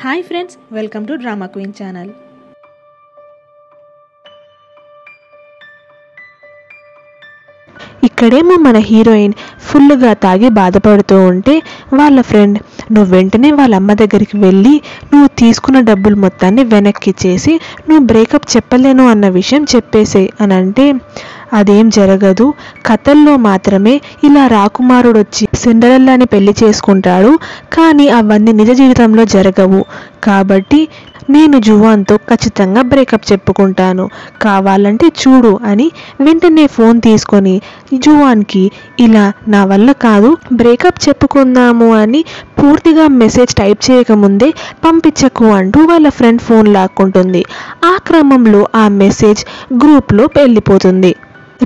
Hi friends, welcome to drama queen channel. ఇక్కడేమో మన heroine ఫుల్గా తాగి బాధపడుతూ ఉంటే వాళ్ళ ఫ్రెండ్ నువ్వు వెంటనే వాళ్ళ అమ్మ దగ్గరికి వెళ్ళి నువ్వు తీసుకున్న డబ్బులు మొత్తాన్ని వెనక్కి ఇచ్చేసి నువ్వు బ్రేకప్ చెప్పలేను అన్న విషయం చెప్పేసేయ్ అని అంటే, అదేం జరగదు, కథల్లో మాత్రమే ఇలా రాకుమారుడు వచ్చి సిండరెల్లాని పెళ్లి చేసుకుంటాడు, కానీ అవన్నీ నిజ జీవితంలో జరగవు. కాబట్టి నేను జువాన్తో ఖచ్చితంగా బ్రేకప్ చెప్పుకుంటాను, కావాలంటే చూడు అని వెంటనే ఫోన్ తీసుకొని జువాన్కి ఇలా నా వల్ల కాదు, బ్రేకప్ చెప్పుకుందాము అని పూర్తిగా మెసేజ్ టైప్ చేయకముందే పంపించకు అంటూ వాళ్ళ ఫ్రెండ్ ఫోన్ లాక్కుంటుంది. ఆ క్రమంలో ఆ మెసేజ్ గ్రూప్లో వెళ్ళిపోతుంది.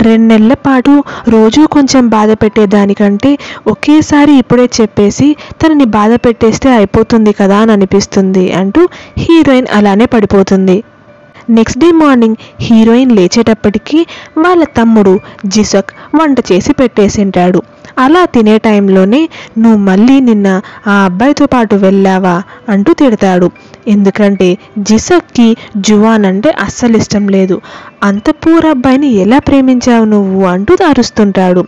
2 నెలల పాటు రోజు కొంచెం బాధ పెట్టేదానికంటే ఒకేసారి ఇప్పుడే చెప్పేసి తనని బాధ పెట్టేస్తే అయిపోతుంది కదా అని అనిపిస్తుంది అంటూ హీరోయిన్ అలానే పడిపోతుంది. నెక్స్ట్ డే మార్నింగ్ హీరోయిన్ లేచేటప్పటికి వాళ్ళ తమ్ముడు జిసక్ వంట చేసి పెట్టేసింటాడు. అలా తినే టైంలోనే నువ్వు మళ్ళీ నిన్న ఆ అబ్బాయితో పాటు వెళ్ళావా అంటూ తిడతాడు. ఎందుకంటే జిసక్కి జువాన్ అంటే అస్సలు ఇష్టం లేదు. అంత పూర్ అబ్బాయిని ఎలా ప్రేమించావు నువ్వు అంటూ అరుస్తుంటాడు.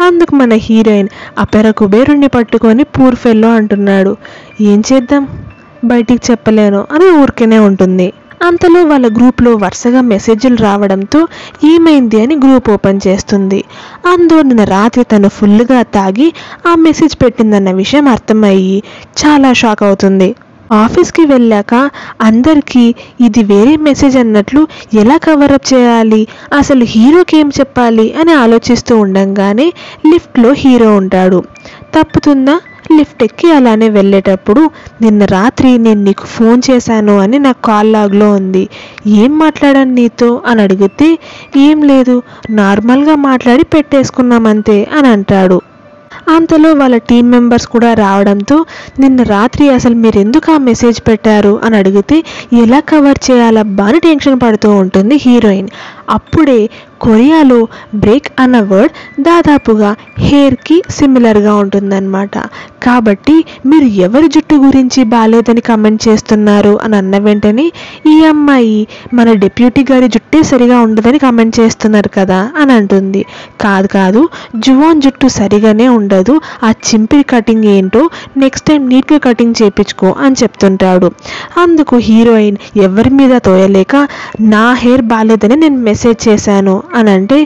అందుకు మన హీరోయిన్ అపెర కుబేరుణ్ణి పట్టుకొని పూర్ ఫెల్లో అంటున్నాడు. ఏం చేద్దాం, బయటికి చెప్పలేను అని ఊరికేనే ఉంటుంది. అంతలో వాళ్ళ గ్రూప్లో వరుసగా మెసేజ్లు రావడంతో ఏమైంది అని గ్రూప్ ఓపెన్ చేస్తుంది. అందులో నిన్న రాత్రి తను ఫుల్గా తాగి ఆ మెసేజ్ పెట్టిందన్న విషయం అర్థమయ్యి చాలా షాక్ అవుతుంది. ఆఫీస్కి వెళ్ళాక అందరికీ ఇది వేరే మెసేజ్ అన్నట్లు ఎలా కవరప్ చేయాలి, అసలు హీరోకి ఏం చెప్పాలి అని ఆలోచిస్తూ ఉండంగానే లిఫ్ట్లో హీరో ఉంటాడు. తప్పుతుందా, లిఫ్ట్ ఎక్కి అలానే వెళ్ళేటప్పుడు నిన్న రాత్రి నేను నీకు ఫోన్ చేశాను అని నా కాల్ లాగ్లో ఉంది, ఏం మాట్లాడాను నీతో అని అడిగితే ఏం లేదు, నార్మల్గా మాట్లాడి పెట్టేసుకున్నామంతే అని అంటాడు. అంతలో వాళ్ళ టీం మెంబర్స్ కూడా రావడంతో నిన్న రాత్రి అసలు మీరు ఎందుకు ఆ మెసేజ్ పెట్టారు అని అడిగితే ఎలా కవర్ చేయాలబ్బా అని టెన్షన్ పడుతూ ఉంటుంది హీరోయిన్. అప్పుడే కొరియాలో బ్రేక్ అన్న వర్డ్ దాదాపుగా హెయిర్కి సిమిలర్గా ఉంటుందన్నమాట. కాబట్టి మీరు ఎవరి జుట్టు గురించి బాగాలేదని కమెంట్ చేస్తున్నారు అని అన్న వెంటనే ఈ అమ్మాయి మన డిప్యూటీ గారి జుట్టే సరిగా ఉండదని కమెంట్ చేస్తున్నారు కదా అని అంటుంది. కాదు, జువాన్ జుట్టు సరిగానే ఉండదు, ఆ చింపిరి కటింగ్ ఏంటో నెక్స్ట్ టైం నీట్గా కటింగ్ చేయించుకో అని చెప్తుంటాడు. అందుకు హీరోయిన్ ఎవరి మీద తోయలేక నా హెయిర్ బాగాలేదని నేను మెసేజ్ చేశాను అని అంటే,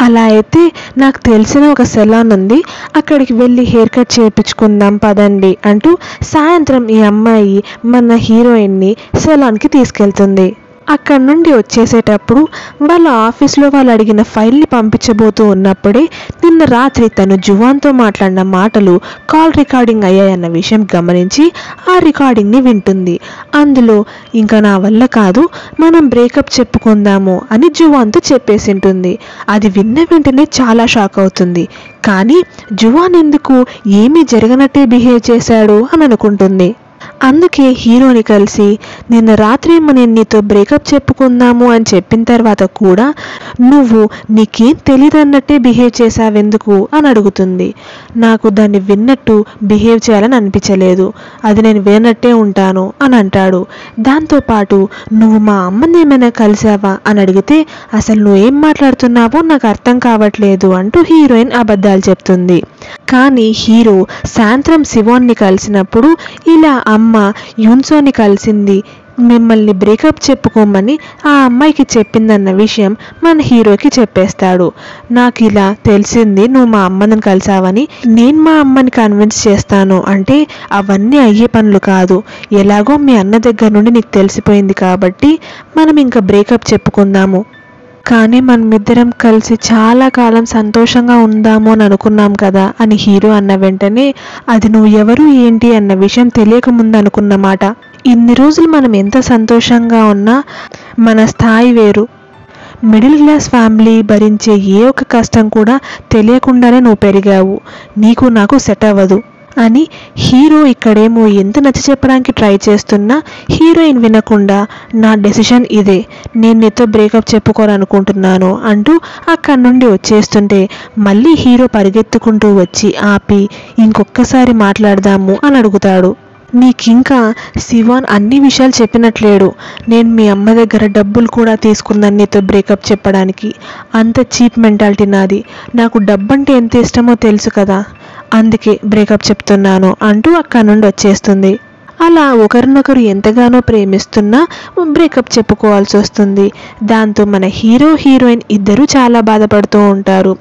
అలా అయితే నాకు తెలిసిన ఒక సెలాన్ ఉంది, అక్కడికి వెళ్ళి హెయిర్ కట్ చేయించుకుందాం పదండి అంటూ సాయంత్రం ఈ అమ్మాయి మన హీరోయిన్ని సెలాన్కి తీసుకెళ్తుంది. అక్కడి నుండి వచ్చేసేటప్పుడు వాళ్ళ ఆఫీస్లో వాళ్ళు అడిగిన ఫైల్ని పంపించబోతూ ఉన్నప్పుడే నిన్న రాత్రి తను జువాన్తో మాట్లాడిన మాటలు కాల్ రికార్డింగ్ అయ్యాయన్న విషయం గమనించి ఆ రికార్డింగ్ని వింటుంది. అందులో ఇంకా నా వల్ల కాదు, మనం బ్రేకప్ చెప్పుకుందాము అని జువాన్తో చెప్పేసింటుంది. అది విన్న వెంటనే చాలా షాక్ అవుతుంది. కానీ జువాన్ ఎందుకు ఏమీ జరగనట్టే బిహేవ్ చేశాడు అని అనుకుంటుంది. అందుకే హీరోని కలిసి నిన్న రాత్రి నేను నీతో బ్రేకప్ చెప్పుకుందాము అని చెప్పిన తర్వాత కూడా నువ్వు నీకేం తెలీదు అన్నట్టే బిహేవ్ చేసావెందుకు అని అడుగుతుంది. నాకు దాన్ని విన్నట్టు బిహేవ్ చేయాలని అనిపించలేదు, అది నేను విన్నట్టే ఉంటాను అని అంటాడు. దాంతోపాటు నువ్వు మా అమ్మని ఏమైనా కలిసావా అని అడిగితే అసలు నువ్వేం మాట్లాడుతున్నావో నాకు అర్థం కావట్లేదు అంటూ హీరోయిన్ అబద్ధాలు చెప్తుంది. కానీ హీరో సాయంత్రం శివాన్ని కలిసినప్పుడు ఇలా అమ్మ యూన్సోని కలిసింది, మిమ్మల్ని బ్రేకప్ చెప్పుకోమని ఆ అమ్మాయికి చెప్పిందన్న విషయం మన హీరోకి చెప్పేస్తాడు. నాకు ఇలా తెలిసింది నువ్వు మా అమ్మని కలిసావని, నేను మా అమ్మని కన్విన్స్ చేస్తాను అంటే అవన్నీ అయ్యే పనులు కాదు, ఎలాగో మీ అన్న దగ్గర నుండి నీకు తెలిసిపోయింది కాబట్టి మనం ఇంకా బ్రేకప్ చెప్పుకుందాము, కానీ మనమిద్దరం కలిసి చాలా కాలం సంతోషంగా ఉందాము అని అనుకున్నాం కదా అని హీరో అన్న వెంటనే అది నువ్వు ఎవరు ఏంటి అన్న విషయం తెలియకముందు అనుకున్నమాట. ఇన్ని రోజులు మనం ఎంత సంతోషంగా ఉన్నా మన స్థాయి వేరు, మిడిల్ క్లాస్ ఫ్యామిలీ భరించే ఏ ఒక్క కష్టం కూడా తెలియకుండానే నువ్వు పెరిగావు, నీకు నాకు సెట్ అవ్వదు అని హీరో ఇక్కడేమో ఎంత నచ్చ చెప్పడానికి ట్రై చేస్తున్నా హీరోయిన్ వినకుండా నా డెసిషన్ ఇదే, నేను నీతో బ్రేకప్ చెప్పుకోవాలనుకుంటున్నాను అంటూ అక్కడి నుండి వచ్చేస్తుంటే మళ్ళీ హీరో పరిగెత్తుకుంటూ వచ్చి ఆపి ఇంకొకసారి మాట్లాడదాము అని అడుగుతాడు. నీకింకా శివాన్ అన్ని విషయాలు చెప్పినట్లేడు. నేను మీ అమ్మ దగ్గర డబ్బులు కూడా తీసుకుందాను నీతో బ్రేకప్ చెప్పడానికి. అంత చీప్ మెంటాలిటీ నాది. నాకు డబ్బంటే ఎంత ఇష్టమో తెలుసు కదా, అందుకే బ్రేకప్ చెప్తున్నాను అంటూ అక్కడి నుండి వచ్చేస్తుంది. అలా ఒకరినొకరు ఎంతగానో ప్రేమిస్తున్నా బ్రేకప్ చెప్పుకోవాల్సి వస్తుంది. దాంతో మన హీరో హీరోయిన్ ఇద్దరూ చాలా బాధపడుతూ ఉంటారు.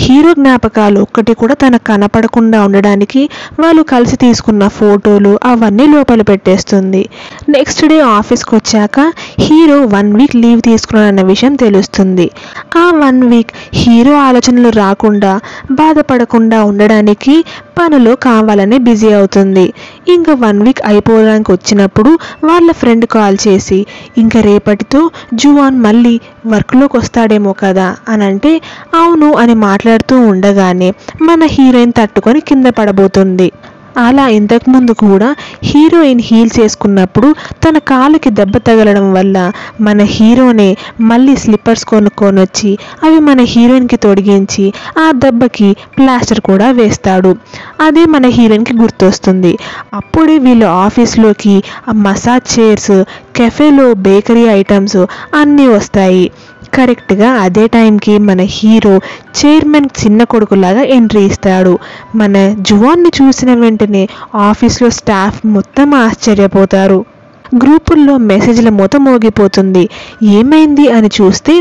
హీరో జ్ఞాపకాలు ఒక్కటి కూడా తనకు కనపడకుండా ఉండడానికి వాళ్ళు కలిసి తీసుకున్న ఫోటోలు అవన్నీ లోపల పెట్టేస్తుంది. నెక్స్ట్ డే ఆఫీస్కి వచ్చాక హీరో 1 వీక్ లీవ్ తీసుకున్నాడన్న విషయం తెలుస్తుంది. ఆ 1 వీక్ హీరో ఆలోచనలు రాకుండా బాధపడకుండా ఉండడానికి పనిలో కావాలనే బిజీ అవుతుంది. ఇంకా 1 వీక్ అయిపోవడానికి వచ్చినప్పుడు వాళ్ళ ఫ్రెండ్ కాల్ చేసి ఇంకా రేపటితో జువాన్ మళ్ళీ వర్క్లోకి వస్తాడేమో కదా అని అంటే అవును అని మాట్లాడుతూ ఉండగానే మన హీరోయిన్ తట్టుకొని కింద పడబోతుంది. అలా ఇంతకుముందు కూడా హీరోయిన్ హీల్స్ వేసుకున్నప్పుడు తన కాలుకి దెబ్బ తగలడం వల్ల మన హీరోనే మళ్ళీ స్లిప్పర్స్ కొనుక్కొని వచ్చి అవి మన హీరోయిన్కి తొడిగించి ఆ దెబ్బకి ప్లాస్టర్ కూడా వేస్తాడు. అదే మన హీరోయిన్కి గుర్తొస్తుంది. అప్పుడే వీళ్ళు ఆఫీస్లోకి మసాజ్ చైర్స్, కెఫేలో బేకరీ ఐటమ్స్ అన్నీ వస్తాయి. కరెక్ట్గా అదే టైంకి మన హీరో చైర్మన్ చిన్న కొడుకులాగా ఎంట్రీ ఇస్తాడు. మన జువాన్ని చూసిన వెంటనే ఆఫీస్లో స్టాఫ్ మొత్తం ఆశ్చర్యపోతారు. గ్రూపుల్లో మెసేజ్ల మూత మోగిపోతుంది. ఏమైంది అని చూస్తే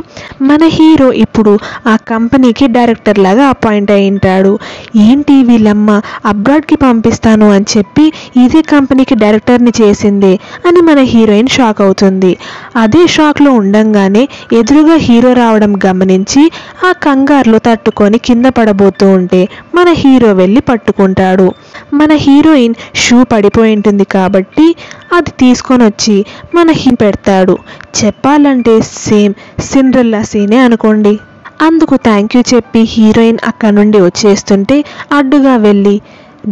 మన హీరో ఇప్పుడు ఆ కంపెనీకి డైరెక్టర్ లాగా అపాయింట్ అయి ఉంటాడు. ఏంటి వీళ్ళమ్మ అబ్రాడ్కి పంపిస్తాను అని చెప్పి ఇదే కంపెనీకి డైరెక్టర్ని చేసింది అని మన హీరోయిన్ షాక్ అవుతుంది. అదే షాక్లో ఉండంగానే ఎదురుగా హీరో రావడం గమనించి ఆ కంగారులో తట్టుకొని కింద పడబోతూ ఉంటే మన హీరో వెళ్ళి పట్టుకుంటాడు. మన హీరోయిన్ షూ పడిపోయి ఉంటుంది కాబట్టి అది తీసుకొని వచ్చి మన పెడతాడు. చెప్పాలంటే సేమ్ సిండ్రెల్లా సీనే అనుకోండి. అందుకు థ్యాంక్ యూ చెప్పి హీరోయిన్ అక్కడి నుండి వచ్చేస్తుంటే అడ్డుగా వెళ్ళి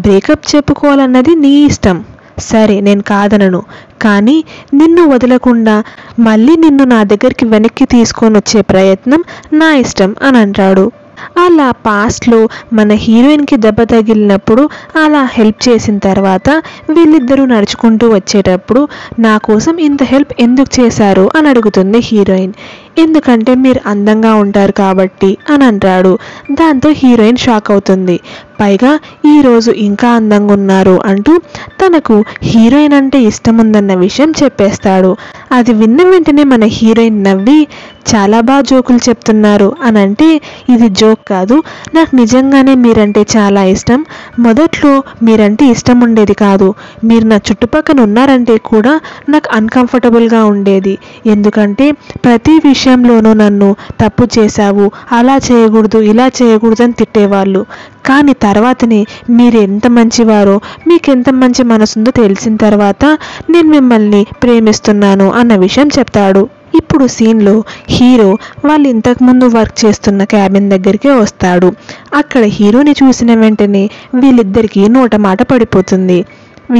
బ్రేకప్ చెప్పుకోవాలన్నది నీ ఇష్టం, సరే నేను కాదనను, కానీ నిన్ను వదలకుండా మళ్ళీ నిన్ను నా దగ్గరికి వెనక్కి తీసుకొని వచ్చే ప్రయత్నం నా ఇష్టం అని అంటాడు. అలా పాస్ట్లో మన హీరోయిన్కి దెబ్బ తగిలినప్పుడు అలా హెల్ప్ చేసిన తర్వాత వీళ్ళిద్దరూ నడుచుకుంటూ వచ్చేటప్పుడు నా కోసం ఇంత హెల్ప్ ఎందుకు చేశారు అని అడుగుతుంది హీరోయిన్. ఎందుకంటే మీరు అందంగా ఉంటారు కాబట్టి అని అంటాడు. దాంతో హీరోయిన్ షాక్ అవుతుంది. పైగా ఈరోజు ఇంకా అందంగా ఉన్నారు అంటూ తనకు హీరోయిన్ అంటే ఇష్టం ఉందన్న విషయం చెప్పేస్తాడు. అది విన్న వెంటనే మన హీరోయిన్ నవ్వి చాలా బాగా జోకులు చెప్తున్నారు అని అంటే ఇది జోక్ కాదు, నాకు నిజంగానే మీరంటే చాలా ఇష్టం. మొదట్లో మీరంటే ఇష్టం ఉండేది కాదు, మీరు నా చుట్టుపక్కల ఉన్నారంటే కూడా నాకు అన్కంఫర్టబుల్గా ఉండేది. ఎందుకంటే ప్రతి విషయంలోనూ నన్ను తప్పు చేశావు, అలా చేయకూడదు ఇలా చేయకూడదు అని తిట్టేవాళ్ళు. కానీ తర్వాతనే మీరు ఎంత మంచివారో మీకు ఎంత మంచి మనసుందో తెలిసిన తర్వాత నేను మిమ్మల్ని ప్రేమిస్తున్నాను అన్న విషయం చెప్తాడు. ఇప్పుడు సీన్లో హీరో వాళ్ళు ఇంతకుముందు వర్క్ చేస్తున్న క్యాబిన్ దగ్గరికే వస్తాడు. అక్కడ హీరోని చూసిన వెంటనే వీళ్ళిద్దరికీ నోట మాట పడిపోతుంది.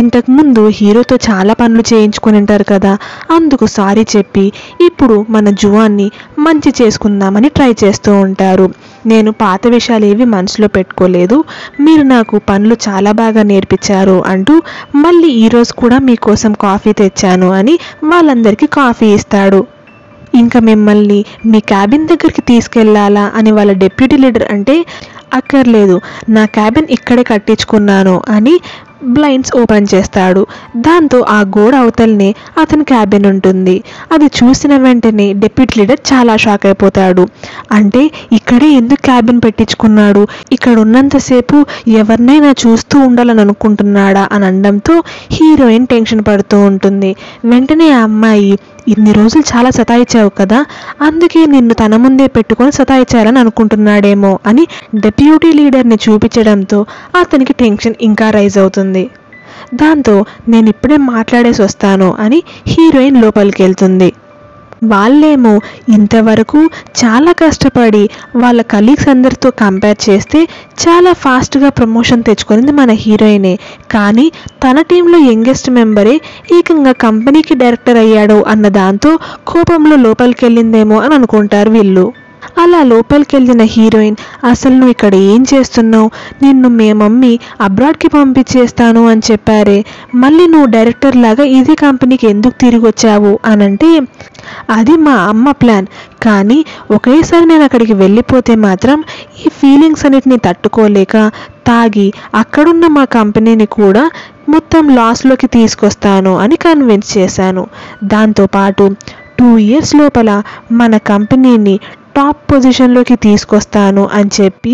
ఇంతకుముందు హీరోతో చాలా పనులు చేయించుకుని ఉంటారు కదా, అందుకు సారీ చెప్పి ఇప్పుడు మన జువాన్ని మంచి చేసుకుందామని ట్రై చేస్తూ ఉంటారు. నేను పాత విషయాలు ఏవి మనసులో పెట్టుకోలేదు, మీరు నాకు పనులు చాలా బాగా నేర్పించారు అంటూ మళ్ళీ ఈరోజు కూడా మీకోసం కాఫీ తెచ్చాను అని వాళ్ళందరికీ కాఫీ ఇస్తాడు. ఇంకా మిమ్మల్ని మీ క్యాబిన్ దగ్గరికి తీసుకెళ్లాలా అని వాళ్ళ డెప్యూటీ లీడర్ అంటే అక్కర్లేదు, నా క్యాబిన్ ఇక్కడే కట్టించుకున్నాను అని బ్లైండ్స్ ఓపెన్ చేస్తాడు. దాంతో ఆ గోడ అవతలనే అతని క్యాబిన్ ఉంటుంది. అది చూసిన వెంటనే డెప్యూటీ లీడర్ చాలా షాక్ అయిపోతాడు. అంటే ఇక్కడే ఎందుకు క్యాబిన్ పెట్టించుకున్నాడు, ఇక్కడ ఉన్నంతసేపు ఎవరినైనా చూస్తూ ఉండాలని అనుకుంటున్నాడా అని అనడంతో హీరోయిన్ టెన్షన్ పడుతూ ఉంటుంది. వెంటనే ఆ అమ్మాయి ఇన్ని రోజులు చాలా సతాయించావు కదా, అందుకే నిన్ను తన ముందే పెట్టుకొని సతాయించాలని అనుకుంటున్నాడేమో అని డెప్యూటీ లీడర్ని చూపించడంతో అతనికి టెన్షన్ ఇంకా రైజ్ అవుతుంది. దాంతో నేను ఇప్పుడే మాట్లాడేసి వస్తాను అని హీరోయిన్ లోపలికి వెళ్తుంది. వాళ్ళేమో ఇంతవరకు చాలా కష్టపడి వాళ్ళ కలీగ్స్ అందరితో కంపేర్ చేస్తే చాలా ఫాస్ట్గా ప్రమోషన్ తెచ్చుకునింది మన హీరోయినే. కానీ తన టీంలో యంగెస్ట్ మెంబరే ఏకంగా కంపెనీకి డైరెక్టర్ అయ్యాడు అన్న దాంతో కోపంలో లోపలికి వెళ్ళిందేమో అని అనుకుంటారు వీళ్ళు. అలా లోపలికి వెళ్ళిన హీరోయిన్, అసలు నువ్వు ఇక్కడ ఏం చేస్తున్నావు, నిన్ను మీ మమ్మీ అబ్రాడ్కి పంపించేస్తాను అని చెప్పారే, మళ్ళీ నువ్వు డైరెక్టర్ లాగా ఇదే కంపెనీకి ఎందుకు తిరిగి వచ్చావు అనంటే, అది మా అమ్మ ప్లాన్, కానీ ఒకేసారి నేను అక్కడికి వెళ్ళిపోతే మాత్రం ఈ ఫీలింగ్స్ అన్నిటిని తట్టుకోలేక తాగి అక్కడున్న మా కంపెనీని కూడా మొత్తం లాస్లోకి తీసుకొస్తాను అని కన్విన్స్ చేశాను. దాంతోపాటు 2 years లోపల మన కంపెనీని టాప్ పొజిషన్లోకి తీసుకొస్తాను అని చెప్పి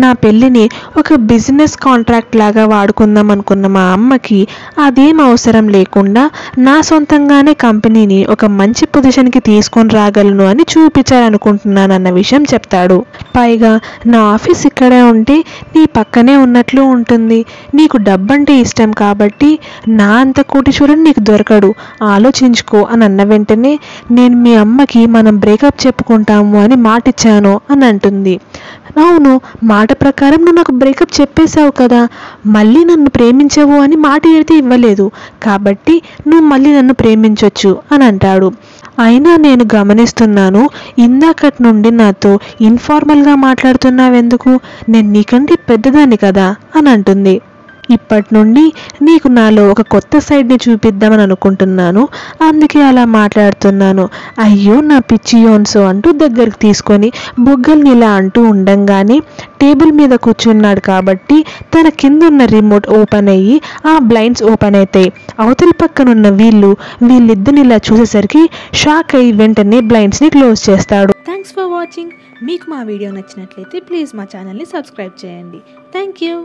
నా పెళ్ళిని ఒక బిజినెస్ కాంట్రాక్ట్ లాగా వాడుకుందాం అనుకున్న మా అమ్మకి అదేం అవసరం లేకుండా నా సొంతంగానే కంపెనీని ఒక మంచి పొజిషన్కి తీసుకొని రాగలను అని చూపించాలనుకుంటున్నాను అన్న విషయం చెప్తాడు. పైగా నా ఆఫీస్ ఇక్కడే ఉంటే నీ పక్కనే ఉన్నట్లు ఉంటుంది, నీకు డబ్బంటే ఇష్టం కాబట్టి నా అంత కోటీశ్వరుడు నీకు దొరకడు, ఆలోచించుకో అని అన్న వెంటనే, నేను మీ అమ్మకి మనం బ్రేకప్ చెప్పుకుంటాము అని మాటిచ్చాను అని అంటుంది. అవును, మాట ప్రకారం నువ్వు నాకు బ్రేకప్ చెప్పేశావు కదా, మళ్ళీ నన్ను ప్రేమించవు అని మాట అయితే ఇవ్వలేదు, కాబట్టి నువ్వు మళ్ళీ నన్ను ప్రేమించవచ్చు అని అంటాడు. అయినా నేను గమనిస్తున్నాను, ఇందాకటి నుండి నాతో ఇన్ఫార్మల్గా మాట్లాడుతున్నావెందుకు, నేను నీకంటే పెద్దదాన్ని కదా అని అంటుంది. ఇప్పటి నుండి నీకు నాలో ఒక కొత్త సైడ్ని చూపిద్దామని అనుకుంటున్నాను, అందుకే అలా మాట్లాడుతున్నాను, అయ్యో నా పిచ్చి యోన్సో అంటూ దగ్గరికి తీసుకొని బుగ్గల్ని ఇలా అంటూ ఉండంగానే టేబుల్ మీద కూర్చున్నాడు కాబట్టి తన కింద ఉన్న రిమోట్ ఓపెన్ అయ్యి ఆ బ్లైండ్స్ ఓపెన్ అవుతాయి. అవతల పక్కనున్న వీళ్ళిద్దరిని ఇలా చూసేసరికి షాక్ అయ్యి వెంటనే బ్లైండ్స్ని క్లోజ్ చేస్తాడు. Thanks for watching. మీకు మా వీడియో నచ్చినట్లయితే ప్లీజ్ మా ఛానల్ని సబ్స్క్రైబ్ చేయండి. Thank you.